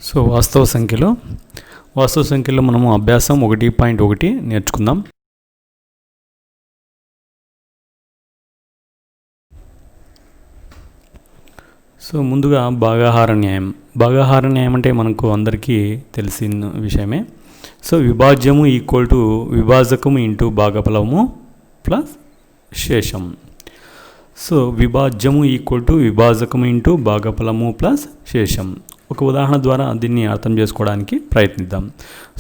So వాస్తవ సంఖ్యలో మనము అభ్యాసం 1.1 నేర్చుకుందాం. సో ముందుగా భాగాహార న్యాయం అంటే మనకు అందరికీ తెలిసిన విషయమే. సో విభాజ్యము ఈక్వల్ టు విభాజకము ఇంటూ భాగఫలము ప్లస్ శేషం. సో విభాజ్యము ఈక్వల్ టు విభాజకము ఇంటూ భాగఫలము ప్లస్ శేషం. ఒక ఉదాహరణ ద్వారా దీన్ని అర్థం చేసుకోవడానికి ప్రయత్నిద్దాం.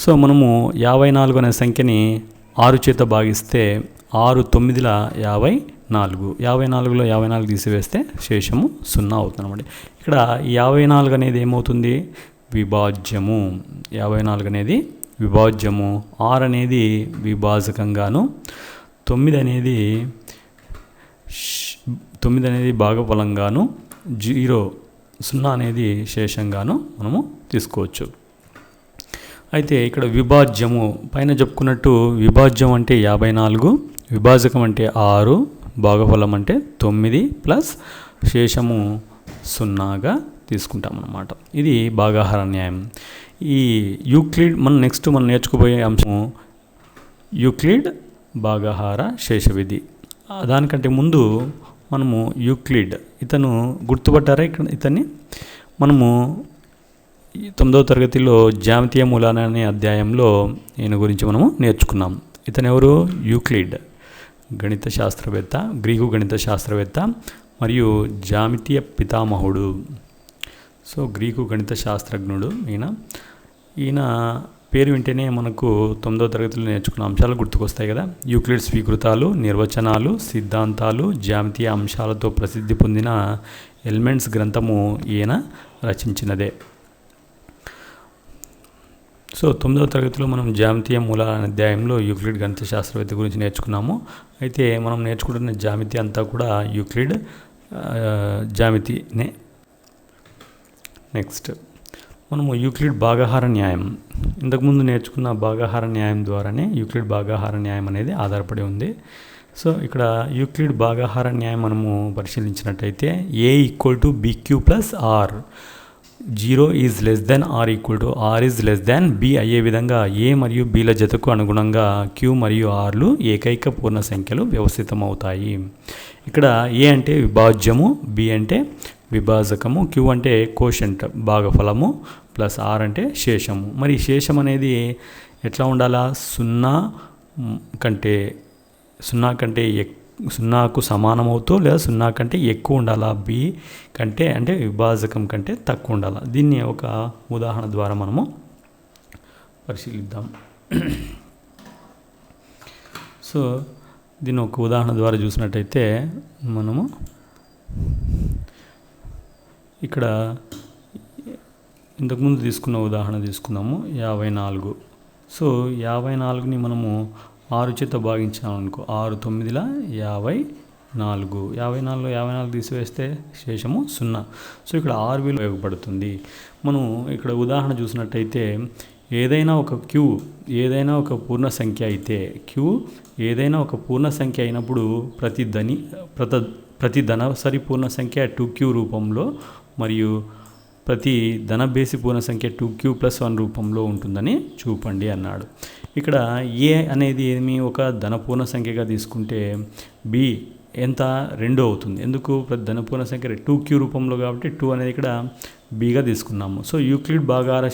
సో మనము 54 అనే సంఖ్యని 6 చేత భాగిస్తే 6 9ల 54. 54లో 54 తీసివేస్తే శేషము 0 అవుతుంది అన్నమాట. ఇక్కడ 54 అనేది ఏమవుతుంది? విభాజ్యము. 54 అనేది విభాజ్యము. 6 అనేది విభాజకంగాను, 9 అనేది భాగఫలంగాను, 0 అనేది శేషంగాను మనము తీసుకోవచ్చు. అయితే ఇక్కడ విభాజ్యము పైన చెప్పుకున్నట్టు విభాజ్యం అంటే 54, విభాజకం అంటే 6, భాగఫలం అంటే 9 ప్లస్ శేషము 0గా తీసుకుంటాం అన్నమాట. ఇది భాగాహార న్యాయం. ఈ యూక్లిడ్ మనం నేర్చుకోబోయే అంశము యూక్లిడ్ భాగాహార శేష విధి. దానికంటే ముందు మనము యూక్లిడ్ ఇతను గుర్తుపట్టారా? ఇతన్ని మనము 9వ తరగతిలో జ్యామితీయ మూలాలు అనే అధ్యాయంలో ఈయన గురించి మనము నేర్చుకున్నాం. ఇతను ఎవరు? యూక్లిడ్, గణిత శాస్త్రవేత్త, గ్రీకు గణిత శాస్త్రవేత్త మరియు జ్యామితీయ పితామహుడు. సో గ్రీకు గణిత శాస్త్రజ్ఞుడు ఈయన పేరు వింటేనే మనకు 9వ తరగతిలో నేర్చుకున్న అంశాలు గుర్తుకొస్తాయి కదా. యూక్లిడ్ స్వీకృతాలు, నిర్వచనాలు, సిద్ధాంతాలు, జ్యామితీయ అంశాలతో ప్రసిద్ధి పొందిన ఎలిమెంట్స్ గ్రంథము ఈయన రచించినదే. సో 9వ తరగతిలో మనం జ్యామితీయ మూలాల అధ్యాయంలో యూక్లిడ్ గణిత శాస్త్రవేత్త గురించి నేర్చుకున్నాము. అయితే మనం నేర్చుకుంటున్న జ్యామితి అంతా కూడా యూక్లిడ్ జ్యామితినే. నెక్స్ట్ మనము యూక్లిడ్ భాగాహార న్యాయం. ఇంతకుముందు నేర్చుకున్న భాగాహార న్యాయం ద్వారానే యూక్లిడ్ భాగాహార న్యాయం అనేది ఆధారపడి ఉంది. సో ఇక్కడ యూక్లిడ్ భాగాహార న్యాయం మనము పరిశీలించినట్టయితే A = BQ + R, 0 ≤ R = R > B అయ్యే విధంగా A మరియు Bల జతకు అనుగుణంగా Q మరియు Rలు ఏకైక పూర్ణ సంఖ్యలు వ్యవస్థితమవుతాయి. ఇక్కడ A అంటే విభాజ్యము, B అంటే విభాజకము, Q అంటే కోషెంట్ భాగఫలము, ప్లస్ R అంటే శేషము. మరి శేషం అనేది ఎట్లా ఉండాలా? 0కు సమానమవుతూ లేదా 0 కంటే ఎక్కువ ఉండాలా? B కంటే అంటే విభాజకం కంటే తక్కువ ఉండాలా? దీన్ని ఒక ఉదాహరణ ద్వారా మనము పరిశీలిద్దాం. సో దీన్ని ఒక ఉదాహరణ ద్వారా చూసినట్టయితే మనము ఇక్కడ ఇంతకుముందు తీసుకున్న ఉదాహరణ తీసుకుందాము. 54. సో 54ని మనము 6 చేత భాగించామనుకో, 6 9ల 54. 54లో 54 తీసివేస్తే శేషము 0. సో ఇక్కడ 6 విలువ ఉపయోగపడుతుంది. మనం ఇక్కడ ఉదాహరణ చూసినట్టయితే ఏదైనా ఒక పూర్ణ సంఖ్య అయితే, Q ఏదైనా ఒక పూర్ణ సంఖ్య అయినప్పుడు ప్రతి ధనసరి పూర్ణ సంఖ్య 2Q రూపంలో మరియు ప్రతి ధనబేసి పూర్ణ సంఖ్య 2Q + 1 రూపంలో ఉంటుందని చూపండి అన్నాడు. ఇక్కడ A అనేది ఒక ధన పూర్ణ సంఖ్యగా తీసుకుంటే B ఎంత? 2 అవుతుంది. ఎందుకు? ప్రతి ధన పూర్ణ సంఖ్య 2Q రూపంలో కాబట్టి 2 అనేది ఇక్కడ Bగా తీసుకున్నాము. So Euclid భాగాహార.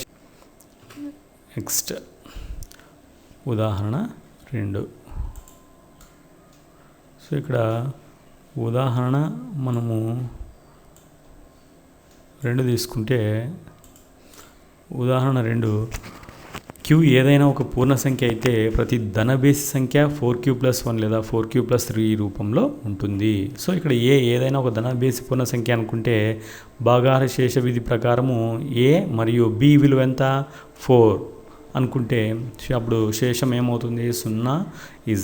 నెక్స్ట్ ఉదాహరణ 2. సో ఇక్కడ ఉదాహరణ మనము 2 తీసుకుంటే, ఉదాహరణ 2, Q ఏదైనా ఒక పూర్ణ సంఖ్య అయితే ప్రతి ధనబేసి సంఖ్య 4Q + 1 లేదా 4Q + 3 రూపంలో ఉంటుంది. సో ఇక్కడ ఏదైనా ఒక ధనబేసి పూర్ణ సంఖ్య అనుకుంటే భాగాహార శేష విధి ప్రకారము A మరియు B విలువ ఎంత? 4 అనుకుంటే అప్పుడు శేషం ఏమవుతుంది? 0 ≤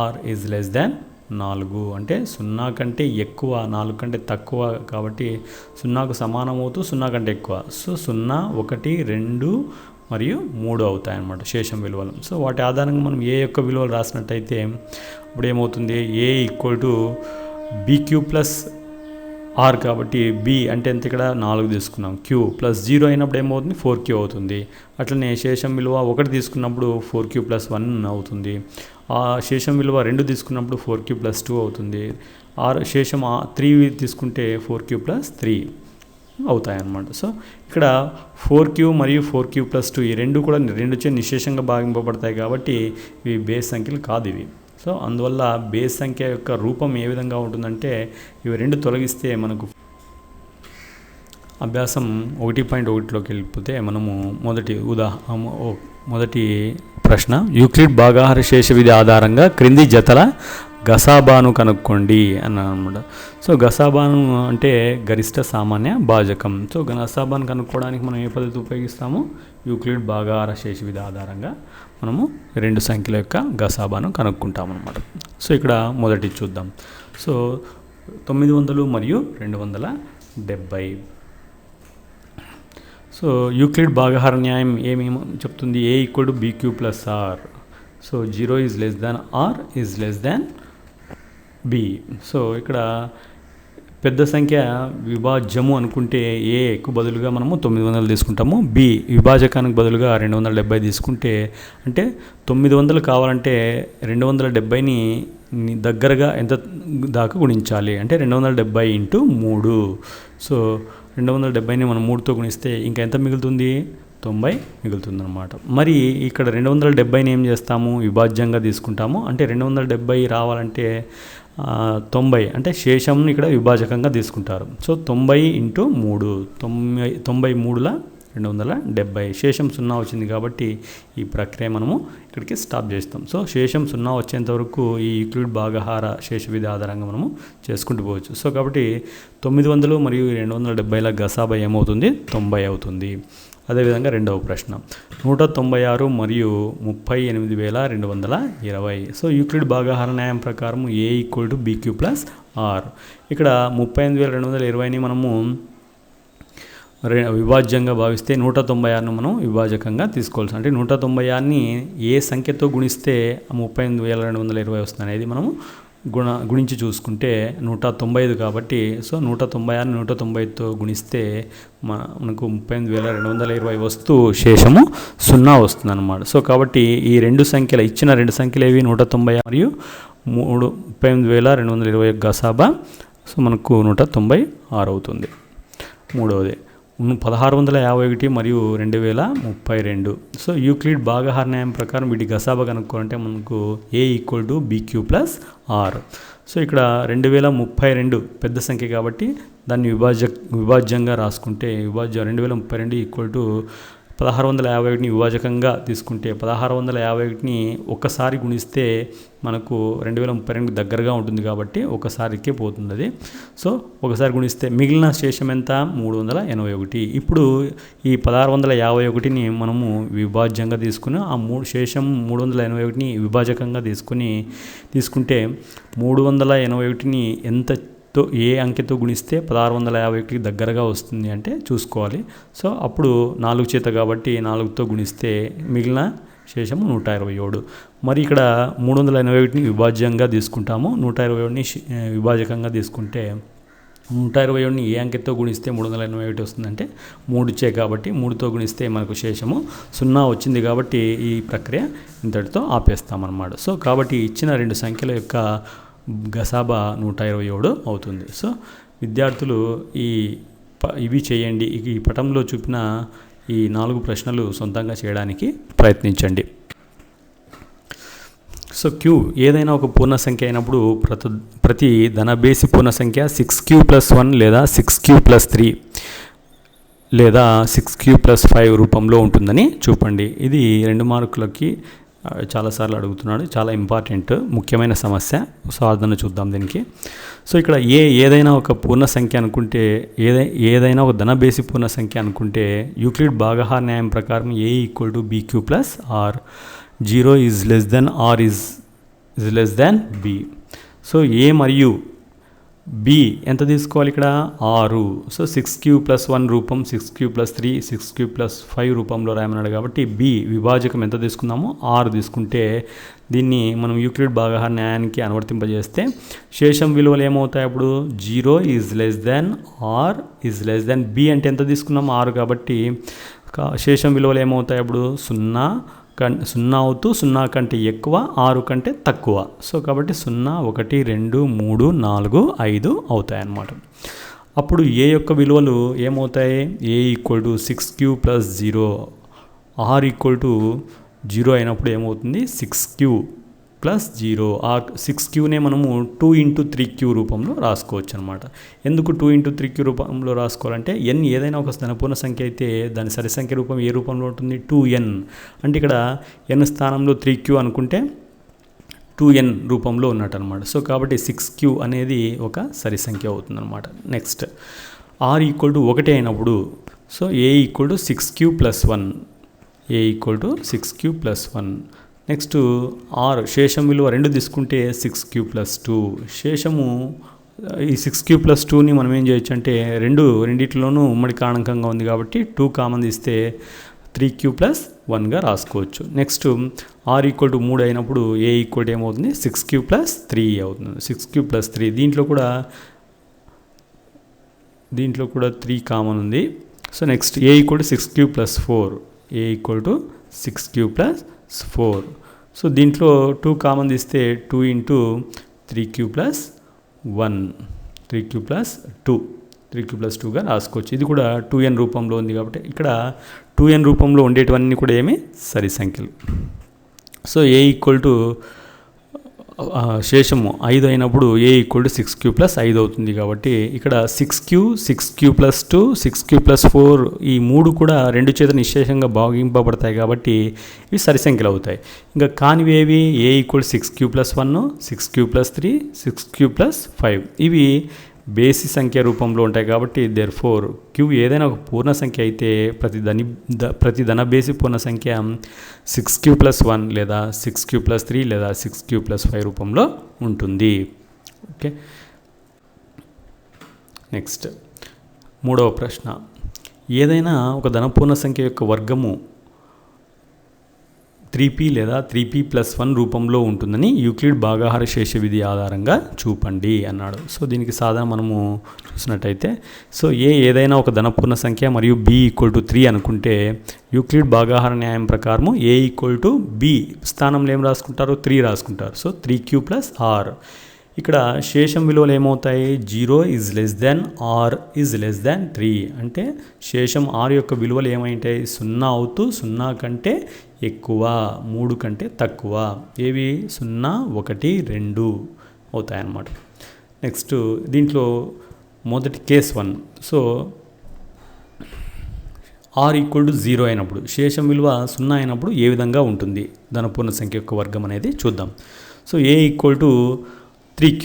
R 4. అంటే 0 కంటే ఎక్కువ, 4 కంటే తక్కువ కాబట్టి 0కు సమానం అవుతూ 0 కంటే ఎక్కువ. సో 0, 1, 2 మరియు 3 అవుతాయి అన్నమాట శేషం విలువలు. సో వాటి ఆధారంగా మనం A యొక్క విలువలు రాసినట్టయితే అప్పుడు ఏమవుతుంది? A = BQ + ఆర్ కాబట్టి బి అంటే ఎంత ఇక్కడ 4 తీసుకున్నాం, క్యూ ప్లస్ 0 అయినప్పుడు ఏమవుతుంది 4Q అవుతుంది. అట్లనే శేషం విలువ 1 తీసుకున్నప్పుడు 4Q ప్లస్ 1 అవుతుంది. ఆ శేషం విలువ 2 తీసుకున్నప్పుడు 4Q ప్లస్ 2 అవుతుంది. శేషం 3 తీసుకుంటే 4Q ప్లస్ 3 అవుతాయన్నమాట. సో ఇక్కడ 4Q మరియు 4Q ప్లస్ 2 ఈ రెండు కూడా రెండుచే నిశేషంగా భాగింపబడతాయి కాబట్టి ఇవి బేస్ సంఖ్యలు కాదు ఇవి. సో అందువల్ల బేస్ సంఖ్య యొక్క రూపం ఏ విధంగా ఉంటుందంటే ఇవి రెండు తొలగిస్తే మనకు అభ్యాసం 1.1లోకి వెళ్ళిపోతే మనము మొదటి ప్రశ్న యూక్లిడ్ భాగాహార శేష విధి ఆధారంగా క్రింది జతల గసాబాను కనుక్కోండి అన్నాను అనమాట. సో గసాబాను అంటే గరిష్ట సామాన్య భాజకం. సో గసాబాను కనుక్కోవడానికి మనం ఏ పద్ధతి ఉపయోగిస్తాము? యూక్లిడ్ భాగాహార శేష విధి ఆధారంగా మనము రెండు సంఖ్యల యొక్క గసాబాను కనుక్కుంటాం అనమాట. సో ఇక్కడ మొదటి చూద్దాం. సో 900 మరియు 270. సో యూక్లిడ్ భాగాహార న్యాయం ఏమేమో చెప్తుంది? A = BQ + R. So 0 is less than R is less than B. So ఇక్కడ పెద్ద సంఖ్య విభాజ్యము అనుకుంటే ఏకు బదులుగా మనము 900 తీసుకుంటాము. బి విభాజకానికి బదులుగా 270 తీసుకుంటే అంటే 900 కావాలంటే 270ని దగ్గరగా ఎంత దాకా గుణించాలి అంటే 270 × 3. సో 270ని మనం 3తో గుణిస్తే ఇంకా ఎంత మిగులుతుంది? 90 మిగులుతుంది అనమాట. మరి ఇక్కడ 270ని ఏం చేస్తాము? విభాజ్యంగా తీసుకుంటాము. అంటే 270 రావాలంటే 90 అంటే శేషంను ఇక్కడ విభాజకంగా తీసుకుంటారు. సో 90 × 3 93ల 270 శేషం 0 వచ్చింది కాబట్టి ఈ ప్రక్రియ మనము ఇక్కడికి స్టాప్ చేస్తాం. సో శేషం 0 వచ్చేంత వరకు ఈ యూక్లిడ్ భాగాహార శేష విధి ఆధారంగా మనము చేసుకుంటూ పోవచ్చు. సో కాబట్టి 900 మరియు 270ల గసాబా ఏమవుతుంది? 90 అవుతుంది. అదేవిధంగా రెండవ ప్రశ్న 196 మరియు 38,220. సో యూక్లిడ్ భాగాహార న్యాయం ప్రకారం A = BQ + R. ఇక్కడ 38,220ని మనము విభాజ్యంగా భావిస్తే 196ను మనం విభాజకంగా తీసుకోవాల్సి అంటే 196ని ఏ సంఖ్యతో గుణిస్తే 38,220 వస్తుంది అనేది మనము గుణించి చూసుకుంటే 195 కాబట్టి సో 196ని 190తో గుణిస్తే మనకు 38,220 వస్తూ శేషము 0 వస్తుంది అన్నమాట. సో కాబట్టి ఈ రెండు సంఖ్యలు ఇచ్చిన రెండు సంఖ్యలు ఏవి? 190 మరియు 38,220 గసాబా. సో మనకు 196 అవుతుంది. మూడవది 1651 మరియు 2032. సో యూక్లిడ్ భాగాహార న్యాయం ప్రకారం వీటి గసాబా కనుక్కోవాలంటే మనకు A = BQ + R. సో ఇక్కడ 2032 పెద్ద సంఖ్య కాబట్టి దాన్ని విభాజ్యంగా రాసుకుంటే 2032 1651ని విభాజకంగా తీసుకుంటే 1651ని ఒక్కసారి గుణిస్తే మనకు 2032 దగ్గరగా ఉంటుంది కాబట్టి ఒకసారికే పోతుంది అది. సో ఒకసారి గుణిస్తే మిగిలిన శేషం ఎంత? 381. ఇప్పుడు ఈ 1651ని మనము విభాజ్యంగా తీసుకుని ఆ శేషం 381ని విభాజకంగా తీసుకుంటే 381ని ఎంతతో ఏ అంకెతో గుణిస్తే 1651కి దగ్గరగా వస్తుంది అంటే చూసుకోవాలి. సో అప్పుడు 4 చేత కాబట్టి 4తో గుణిస్తే మిగిలిన శేషము 127. మరి ఇక్కడ 381ని విభాజ్యంగా తీసుకుంటాము. 127ని విభాజకంగా తీసుకుంటే 127ని ఏ అంకెతో గుణిస్తే 381 వస్తుందంటే 3 కాబట్టి 3తో గుణిస్తే మనకు శేషము 0 వచ్చింది కాబట్టి ఈ ప్రక్రియ ఇంతటితో ఆపేస్తామన్నమాట. సో కాబట్టి ఇచ్చిన రెండు సంఖ్యల యొక్క గసాబా 127 అవుతుంది. సో విద్యార్థులు ఇవి చేయండి. ఈ పటంలో చూపిన ఈ 4 ప్రశ్నలు సొంతంగా చేయడానికి ప్రయత్నించండి. సో క్యూ ఏదైనా ఒక పూర్ణ సంఖ్య అయినప్పుడు ప్రతి ధనబేసి పూర్ణ సంఖ్య 6Q + 1 లేదా 6Q + 3 లేదా 6Q + 5 రూపంలో ఉంటుందని చూపండి. ఇది 2 మార్కులకి చాలాసార్లు అడుగుతున్నాడు. చాలా ఇంపార్టెంట్ ముఖ్యమైన సమస్య. సో అదನ್ನು చూద్దాం దీనికి. సో ఇక్కడ ఏదైనా ఒక పూర్ణ సంఖ్య అనుకుంటే ఏదైనా ఒక ధనబేసి పూర్ణ సంఖ్య అనుకుంటే యూక్లిడ్ భాగాహార న్యాయం ప్రకారం A = BQ + R. 0 is less than R is less than B. So A మరియు బి ఎంత తీసుకోవాలి ఇక్కడ 6. సో 6³+1 రూపం, 6³+3, 6³+5 రూపంలో రాయమన్నాడు కాబట్టి బి విభాజకం ఎంత తీసుకుందాము 6 తీసుకుంటే దీన్ని మనం యూక్లిడ్ భాగాహార న్యాయానికి అనువర్తింపజేస్తే శేషం విలువలు ఏమవుతాయి అప్పుడు 0 ఆర్ బి అంటే ఎంత తీసుకున్నాము 6 కాబట్టి శేషం విలువలు ఏమవుతాయి అప్పుడు 0 అవుతూ 0 కంటే ఎక్కువ 6 కంటే తక్కువ. సో కాబట్టి 0, 1, 2, 3, 4, 5 అవుతాయి అన్నమాట. అప్పుడు ఏ యొక్క విలువలు ఏమవుతాయి a = 6³+0 r = 0 అయినప్పుడు ఏమవుతుంది 6³+0 ఆ 6q మనము 2 × 3q రూపంలో రాసుకోవచ్చు అనమాట. ఎందుకు 2 × 3q రూపంలో రాసుకోవాలంటే n ఏదైనా ఒక ధనపూర్ణ సంఖ్య అయితే దాని సరి సంఖ్య రూపం ఏ రూపంలో ఉంటుంది 2n. అంటే ఇక్కడ n స్థానంలో 3q అనుకుంటే 2n రూపంలో ఉన్నట్టు అనమాట. సో కాబట్టి 6q అనేది ఒక సరి సంఖ్య అవుతుంది అనమాట. నెక్స్ట్ r = 1 అయినప్పుడు so a = 6q+1 a = 6q+1. Next r శేషం విలువ 2 తీసుకుంటే 6q+2 శేషము ఈ 6q+2ని మనం ఏం చేయొచ్చు అంటే రెండిట్లోనూ ఉమ్మడి కారణకంగా ఉంది కాబట్టి 2 కామన్ తీస్తే 3q+1గా రాసుకోవచ్చు. నెక్స్ట్ r = 3 అయినప్పుడు a = ఏమవుతుంది 6q+3 అవుతుంది. 6q+3 దీంట్లో కూడా 3 కామన్ ఉంది. So next a = 6q+4 a = 6q+4. So దీంట్లో 2 కామన్ తీస్తే 2 × 3q+1 3q+2గా రాసుకోవచ్చు. ఇది కూడా 2n రూపంలో ఉంది కాబట్టి ఇక్కడ 2n రూపంలో ఉండేటివన్నీ కూడా ఏమి సరి సంఖ్యలు. సో a శేషము 5 అయినప్పుడు a = 6q+5 అవుతుంది కాబట్టి ఇక్కడ 6q+2 6q+4 ఈ 3 కూడా 2 చేత నిశ్శేషంగా భాగింపబడతాయి కాబట్టి ఇవి సరి సంఖ్యలు అవుతాయి. ఇంకా కానివి ఏవి a = 6q+1 6q+3 6q+5 ఇవి బేసి సంఖ్య రూపంలో ఉంటాయి కాబట్టి దేర్ఫోర్ q ఏదైనా ఒక పూర్ణ సంఖ్య అయితే ప్రతి ధన బేసి పూర్ణ సంఖ్య 6q+1 లేదా 6q+3 లేదా 6q+5 రూపంలో ఉంటుంది. ఓకే. నెక్స్ట్ మూడవ ప్రశ్న, ఏదైనా ఒక ధనపూర్ణ సంఖ్య యొక్క వర్గము 3p లేదా 3p+1 రూపంలో ఉంటుందని యూక్లిడ్ భాగాహార శేష విధి ఆధారంగా చూపండి అన్నాడు. సో దీనికి సాధారణ మనము చూసినట్టయితే సో ఏదైనా ఒక ధనపూర్ణ సంఖ్య మరియు b = 3 అనుకుంటే యూక్లిడ్ భాగాహార న్యాయం ప్రకారము a = b స్థానంలో ఏం రాసుకుంటారు 3 రాసుకుంటారు. సో 3q+r ఇక్కడ శేషం విలువలు ఏమవుతాయి 0 r 3 అంటే శేషం r యొక్క విలువలు ఏమైంటాయి 0 అవుతూ 0 కంటే ఎక్కువ 3 కంటే తక్కువ ఏవి 0 1 2 అవుతాయన్నమాట. నెక్స్ట్ దీంట్లో మొదటి కేస్ 1 సో r = 0 అయినప్పుడు శేషం విలువ 0 అయినప్పుడు ఏ విధంగా ఉంటుంది ధనపూర్ణ సంఖ్య యొక్క వర్గం అనేది చూద్దాం. సో a = 3q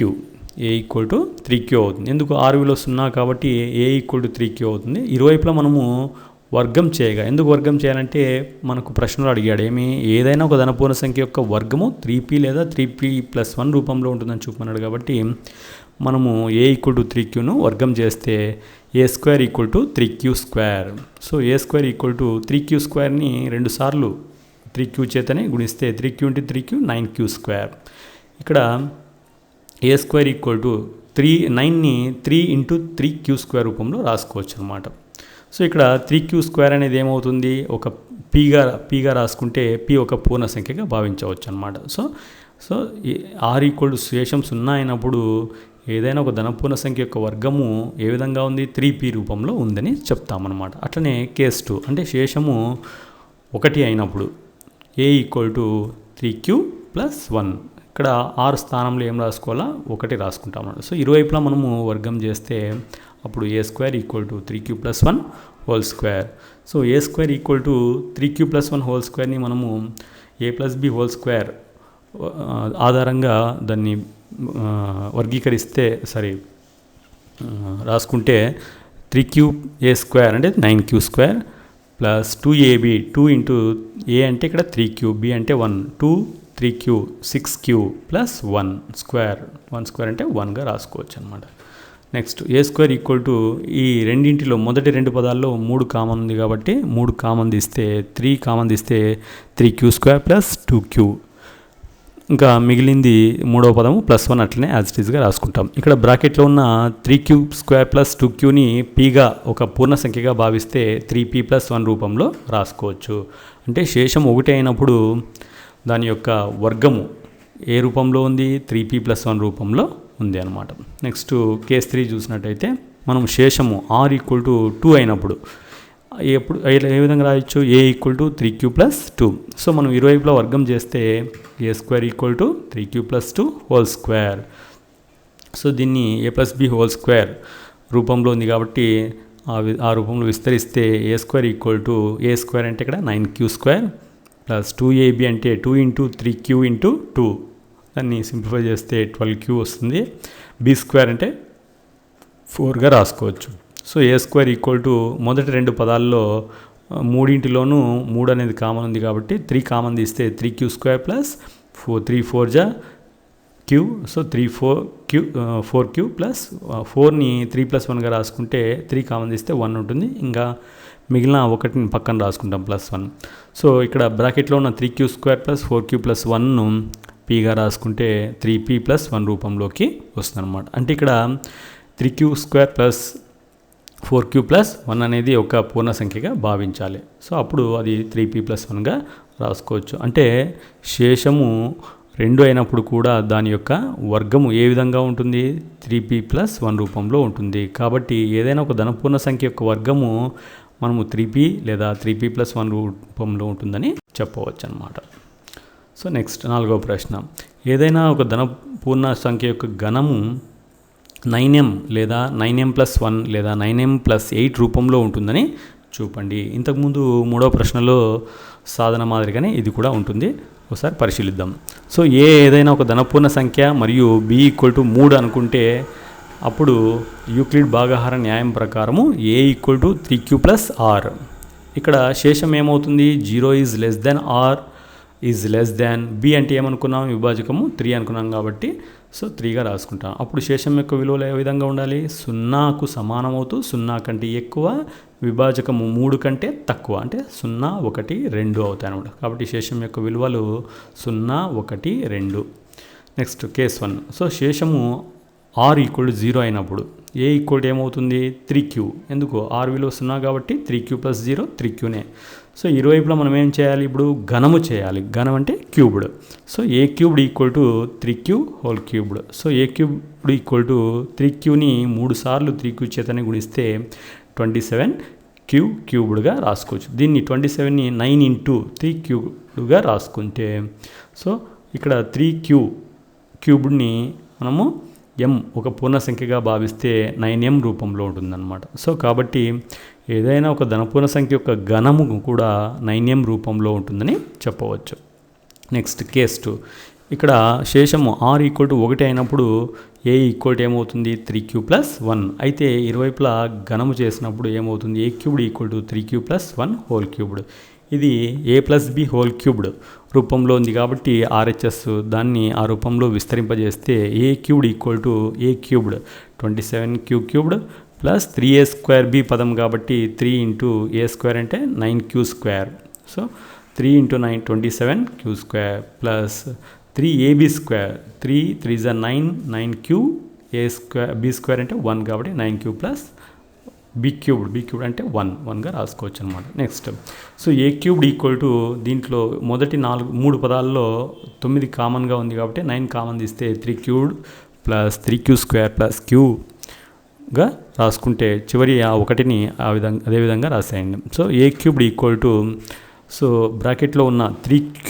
అవుతుంది. ఎందుకు r విలువ 0 కాబట్టి a = 3q అవుతుంది. ఇరువైపులా మనము వర్గం చేయగా ఎందుకు వర్గం చేయాలంటే మనకు ప్రశ్నలు అడిగాడు ఏదైనా ఒక ధనపూర్ణ సంఖ్య యొక్క వర్గము 3p లేదా 3p+1 రూపంలో ఉంటుందని చూపమన్నాడు కాబట్టి మనము a = 3qను వర్గం చేస్తే a² = 3q². సో a² = 3q²ని 2 సార్లు 3q చేతనే గుణిస్తే 3q × 3q 9q². ఇక్కడ a² = 9ని 3 × 3q² రూపంలో రాసుకోవచ్చు అనమాట. సో ఇక్కడ 3q² అనేది ఏమవుతుంది ఒక pగా రాసుకుంటే p ఒక పూర్ణ సంఖ్యగా భావించవచ్చు అనమాట. సో r = శేషం 0 అయినప్పుడు ఏదైనా ఒక ధనపూర్ణ సంఖ్య యొక్క వర్గము ఏ విధంగా ఉంది 3p రూపంలో ఉందని చెప్తామన్నమాట. అట్లనే కేస్ 2 అంటే శేషము 1 అయినప్పుడు a = 3q+1 ఇక్కడ r స్థానంలో ఏం రాసుకోవాలా 1 రాసుకుంటాం అన్నమాట. సో ఇరువైపులా మనము వర్గం చేస్తే అప్పుడు a² = 3q+1 whole square. So a² = 3q+1 whole స్క్వేర్ని మనము a + b హోల్ స్క్వేర్ ఆధారంగా దాన్ని వర్గీకరిస్తే రాసుకుంటే 3qa² అంటే 9q² ప్లస్ 2ab 2 × a అంటే ఇక్కడ 3q b అంటే 1 2 3q 6q + 1² అంటే 1గా రాసుకోవచ్చు అనమాట. Next A square equal to ఈ రెండింటిలో మొదటి రెండు పదాల్లో 3 కామన్ ఉంది కాబట్టి 3 కామన్ తీస్తే 3 కామన్ తీస్తే 3q స్క్వేర్ ప్లస్ 2q, ఇంకా మిగిలింది మూడవ పదము +1 అట్లనే యాజ్ ఇట్ ఈస్గా రాసుకుంటాం. ఇక్కడ బ్రాకెట్లో ఉన్న 3q స్క్వేర్ ప్లస్ 2qని pగా ఒక పూర్ణ సంఖ్యగా భావిస్తే 3p + 1 రూపంలో రాసుకోవచ్చు. అంటే శేషం 1 అయినప్పుడు దాని యొక్క వర్గము ఏ రూపంలో ఉంది, 3p + 1 రూపంలో ఉంది అనమాట. నెక్స్ట్ కేస్ 3 చూసినట్టయితే మనం శేషము r = 2 అయినప్పుడు ఏ విధంగా రాయొచ్చు, a = 3q + 2. సో మనం ఇరువైపులా వర్గం చేస్తే a² = 3q + 2 whole square. So దీన్ని a + b హోల్ స్క్వేర్ రూపంలో ఉంది కాబట్టి ఆ రూపంలో విస్తరిస్తే a² అంటే ఇక్కడ 9q² + 2ab అంటే 2 × 3q × 2, దాన్ని సింప్లిఫై చేస్తే 12q వస్తుంది. b² అంటే 4గా రాసుకోవచ్చు. సో a² మొదటి రెండు పదాల్లో మూడింటిలోనూ 3 అనేది కామన్ ఉంది కాబట్టి 3 కామన్ తీస్తే 3q² + 3 4 జా q. సో 4q ప్లస్ 4ని 3 + 1గా రాసుకుంటే 3 కామన్ తీస్తే 1 ఉంటుంది. ఇంకా మిగిలిన ఒకటిని పక్కన రాసుకుంటాం +1. సో ఇక్కడ బ్రాకెట్లో ఉన్న 3q² + 4q + 1ను pగా రాసుకుంటే 3p + 1 రూపంలోకి వస్తుంది అనమాట. అంటే ఇక్కడ 3q² + 4q + 1 అనేది ఒక పూర్ణ సంఖ్యగా భావించాలి. సో అప్పుడు అది 3p + 1గా రాసుకోవచ్చు. అంటే శేషము 2 అయినప్పుడు కూడా దాని యొక్క వర్గము ఏ విధంగా ఉంటుంది, 3p + 1 రూపంలో ఉంటుంది. కాబట్టి ఏదైనా ఒక ధనపూర్ణ సంఖ్య యొక్క వర్గము మనము 3p లేదా 3p + 1 రూపంలో ఉంటుందని చెప్పవచ్చు అన్నమాట. సో నెక్స్ట్ 4వ ప్రశ్న, ఏదైనా ఒక ధనపూర్ణ సంఖ్య యొక్క ఘనము 9m లేదా 9m + 1 లేదా 9m + 8 రూపంలో ఉంటుందని చూపండి. ఇంతకుముందు 3వ ప్రశ్నలో సాధన మాదిరిగానే ఇది కూడా ఉంటుంది, ఒకసారి పరిశీలిద్దాం. సో ఏదైనా ఒక ధనపూర్ణ సంఖ్య మరియు b = 3 అనుకుంటే అప్పుడు యూక్లిడ్ భాగాహార న్యాయం ప్రకారము a = 3q + r. ఇక్కడ శేషం ఏమవుతుంది, 0 is less than b అంటే ఏమనుకున్నాం, విభాజకము 3 అనుకున్నాం కాబట్టి సో 3గా రాసుకుంటాం. అప్పుడు శేషం యొక్క విలువలు ఏ విధంగా ఉండాలి, 0కు సమానమవుతూ 0 కంటే ఎక్కువ, విభాజకము 3 కంటే తక్కువ, అంటే 0 1 2 అవుతాయి అన్నమాట. కాబట్టి శేషం యొక్క విలువలు 0 1 2. Next case 1. సో శేషము r = 0 అయినప్పుడు a = ఏమవుతుంది, 3q. ఎందుకు, r విలువ 0 కాబట్టి 3q + 0 3qనే. సో ఇరువైపులా మనం ఏం చేయాలి, ఇప్పుడు ఘనము చేయాలి. ఘనం అంటే cubed. So a³ = 3q whole cubed. So a³ = 3qని 3 సార్లు 3q చేతనే గుణిస్తే 27q క్యూబ్డ్గా రాసుకోవచ్చు. దీన్ని 27ని 9 × 3 క్యూబ్డ్గా రాసుకుంటే సో ఇక్కడ 3q క్యూబ్డ్ని మనము m ఒక పూర్ణ సంఖ్యగా భావిస్తే 9m రూపంలో ఉంటుందన్నమాట. సో కాబట్టి ఏదైనా ఒక ధనపూర్ణ సంఖ్య యొక్క ఘనము కూడా 9m రూపంలో ఉంటుందని చెప్పవచ్చు. Next case 2. ఇక్కడ శేషము r = 1 అయినప్పుడు a = ఏమవుతుంది, 3q + 1. అయితే ఇరువైపులా ఘనము చేసినప్పుడు ఏమవుతుంది, a³ = 3q + 1 హోల్ క్యూబ్డ్. ఇది a + b హోల్ క్యూబ్డ్ రూపంలో ఉంది కాబట్టి RHS దాన్ని ఆ రూపంలో విస్తరింపజేస్తే a³ = a³ 27q³ plus 3a²b పదం కాబట్టి 3 × a² అంటే 9q². So 3 × 9 27q² plus 3ab² 3 3 9 9q b² అంటే 1 కాబట్టి 9q ప్లస్ b³ అంటే 1గా రాసుకోవచ్చు అనమాట. నెక్స్ట్ సో a³ దీంట్లో మొదటి 3 పదాల్లో 9 కామన్గా ఉంది కాబట్టి 9 కామన్ తీస్తే 3q ప్లస్ 3q² ప్లస్ qగా రాసుకుంటే చివరి ఆ ఒకటిని అదేవిధంగా రాసేయండి. సో a³ సో బ్రాకెట్లో ఉన్న 3q³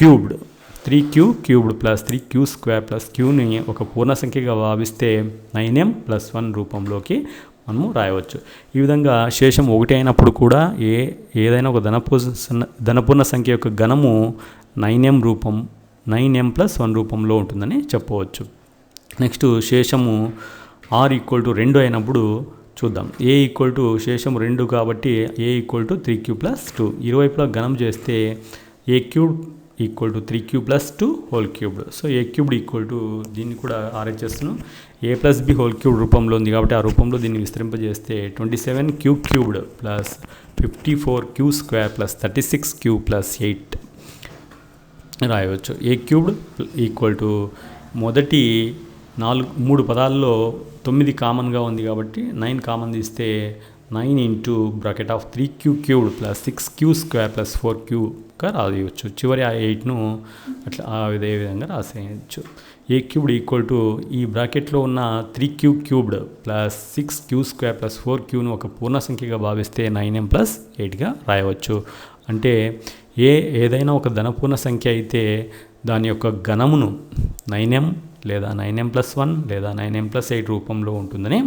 ప్లస్ 3q² ప్లస్ qని ఒక పూర్ణ సంఖ్యగా భావిస్తే 9m + 1 రూపంలోకి మనము రాయవచ్చు. ఈ విధంగా శేషం 1 అయినప్పుడు కూడా ఏదైనా ఒక ధనపూర్ణ సంఖ్య యొక్క ఘనము 9m + 1 రూపంలో ఉంటుందని చెప్పవచ్చు. నెక్స్ట్ శేషము r = 2 అయినప్పుడు చూద్దాం. a = శేషం 2 కాబట్టి a = 3q + 2. ఇరువైపులా ఘనం చేస్తే equal to 3 plus 2 whole cubed. So a cubed equal to దీన్ని కూడా ఆర్హెచ్ఎస్ను a plus b whole cube రూపంలో ఉంది కాబట్టి ఆ రూపంలో దీన్ని విస్తరింపజేస్తే 27 cubed plus 54 q square plus 36 cube plus 8 రాయవచ్చు. ఏ క్యూబ్డ్ ఈక్వల్ టు మొదటి 3 పదాల్లో 9 కామన్గా ఉంది కాబట్టి 9 కామన్ తీస్తే 9 into bracket of 3 cubed plus 6 q square plus 4 క్యూగా రాయవచ్చు. చివరి ఆ 8ను అట్లా అదే విధంగా రాసేయచ్చు. ఏ క్యూబ్డ్ ఈక్వల్ టు ఈ బ్రాకెట్లో ఉన్న 3 cubed plus 6 q square plus 4 క్యూను ఒక పూర్ణ సంఖ్యగా భావిస్తే 9m ప్లస్ 8గా రాయవచ్చు. అంటే ఏదైనా ఒక ధనపూర్ణ సంఖ్య అయితే దాని యొక్క ఘనమును 9m లేదా 9m+1 లేదా 9m+8 రూపంలో ఉంటుందని